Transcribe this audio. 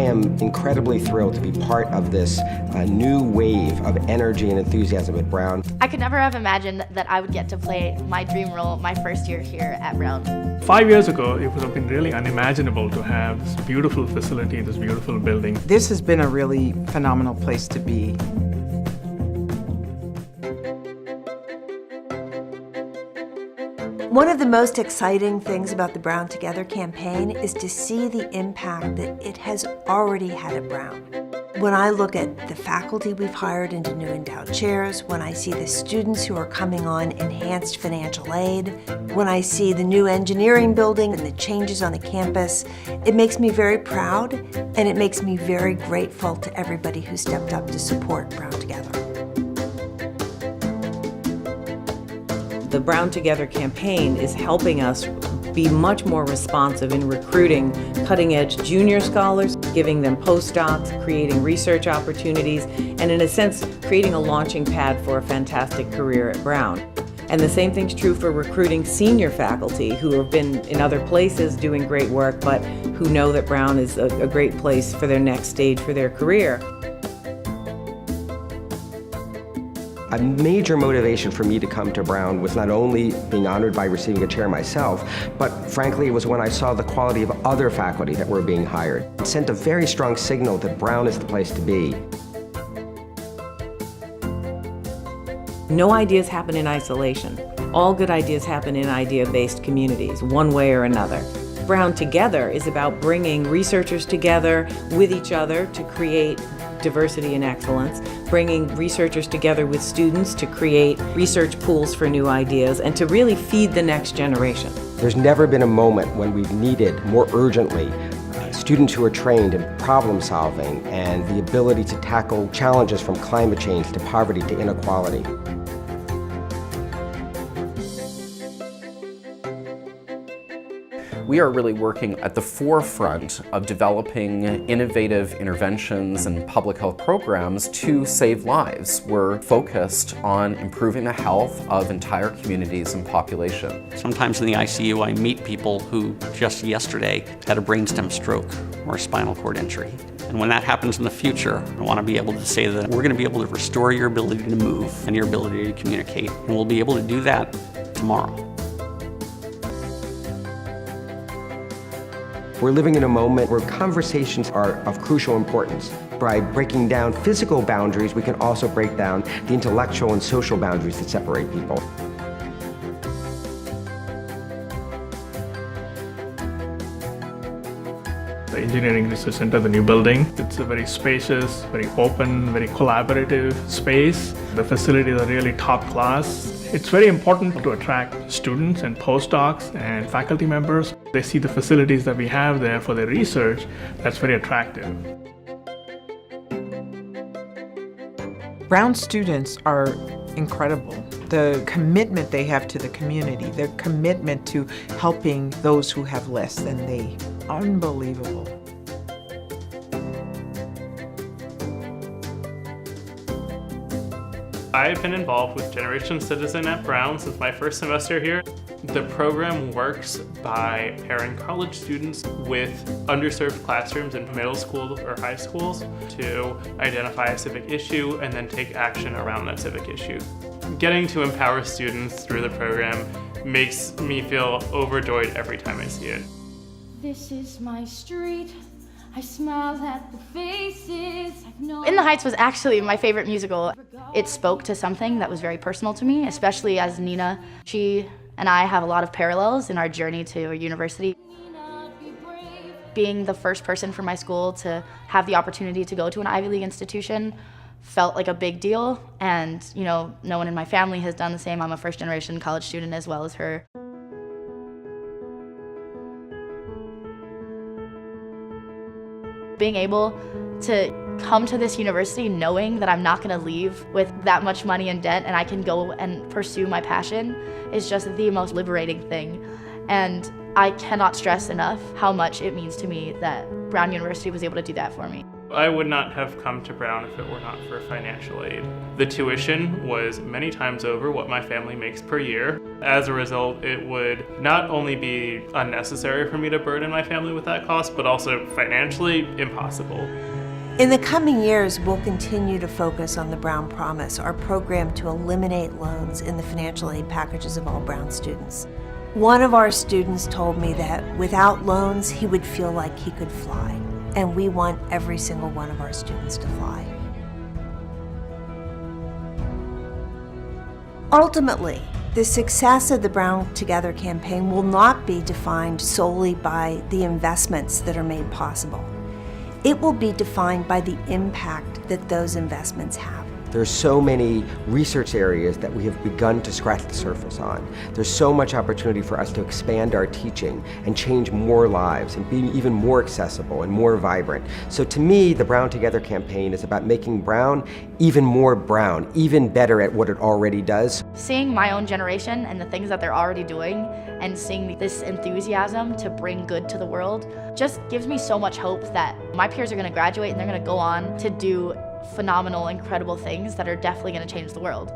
am incredibly thrilled to be part of this new wave of energy and enthusiasm at Brown. I could never have imagined that I would get to play my dream role my first year here at Brown. 5 years ago, it would have been really unimaginable to have this beautiful facility, this beautiful building. This has been a really phenomenal place to be. One of the most exciting things about the Brown Together campaign is to see the impact that it has already had at Brown. When I look at the faculty we've hired into new endowed chairs, when I see the students who are coming on enhanced financial aid, when I see the new engineering building and the changes on the campus, it makes me very proud and it makes me very grateful to everybody who stepped up to support Brown Together. The Brown Together campaign is helping us be much more responsive in recruiting cutting-edge junior scholars, giving them postdocs, creating research opportunities, and in a sense, creating a launching pad for a fantastic career at Brown. And the same thing's true for recruiting senior faculty who have been in other places doing great work, but who know that Brown is a great place for their next stage for their career. A major motivation for me to come to Brown was not only being honored by receiving a chair myself, but frankly it was when I saw the quality of other faculty that were being hired. It sent a very strong signal that Brown is the place to be. No ideas happen in isolation. All good ideas happen in idea-based communities, one way or another. Brown Together is about bringing researchers together with each other to create diversity and excellence, bringing researchers together with students to create research pools for new ideas, and to really feed the next generation. There's never been a moment when we've needed more urgently students who are trained in problem solving and the ability to tackle challenges from climate change to poverty to inequality. We are really working at the forefront of developing innovative interventions and public health programs to save lives. We're focused on improving the health of entire communities and population. Sometimes in the ICU I meet people who just yesterday had a brainstem stroke or a spinal cord injury. And when that happens in the future, I want to be able to say that we're going to be able to restore your ability to move and your ability to communicate. And we'll be able to do that tomorrow. We're living in a moment where conversations are of crucial importance. By breaking down physical boundaries, we can also break down the intellectual and social boundaries that separate people. The Engineering Research Center, the new building, it's a very spacious, very open, very collaborative space. The facilities are really top class. It's very important to attract students and postdocs and faculty members. They see the facilities that we have there for their research. That's very attractive. Brown students are incredible. The commitment they have to the community, their commitment to helping those who have less than they, unbelievable. I've been involved with Generation Citizen at Brown since my first semester here. The program works by pairing college students with underserved classrooms in middle school or high schools to identify a civic issue and then take action around that civic issue. Getting to empower students through the program makes me feel overjoyed every time I see it. This is my street. I smile at the faces. In the Heights was actually my favorite musical. It spoke to something that was very personal to me, especially as Nina. She and I have a lot of parallels in our journey to university. Being the first person from my school to have the opportunity to go to an Ivy League institution felt like a big deal, and no one in my family has done the same. I'm a first-generation college student as well as her. Being able to come to this university knowing that I'm not going to leave with that much money in debt and I can go and pursue my passion is just the most liberating thing. And I cannot stress enough how much it means to me that Brown University was able to do that for me. I would not have come to Brown if it were not for financial aid. The tuition was many times over what my family makes per year. As a result, it would not only be unnecessary for me to burden my family with that cost, but also financially impossible. In the coming years, we'll continue to focus on the Brown Promise, our program to eliminate loans in the financial aid packages of all Brown students. One of our students told me that without loans, he would feel like he could fly. And we want every single one of our students to fly. Ultimately, the success of the Brown Together campaign will not be defined solely by the investments that are made possible. It will be defined by the impact that those investments have. There's so many research areas that we have begun to scratch the surface on. There's so much opportunity for us to expand our teaching and change more lives and be even more accessible and more vibrant. So to me, the Brown Together campaign is about making Brown even more Brown, even better at what it already does. Seeing my own generation and the things that they're already doing and seeing this enthusiasm to bring good to the world just gives me so much hope that my peers are going to graduate and they're going to go on to do phenomenal, incredible things that are definitely going to change the world.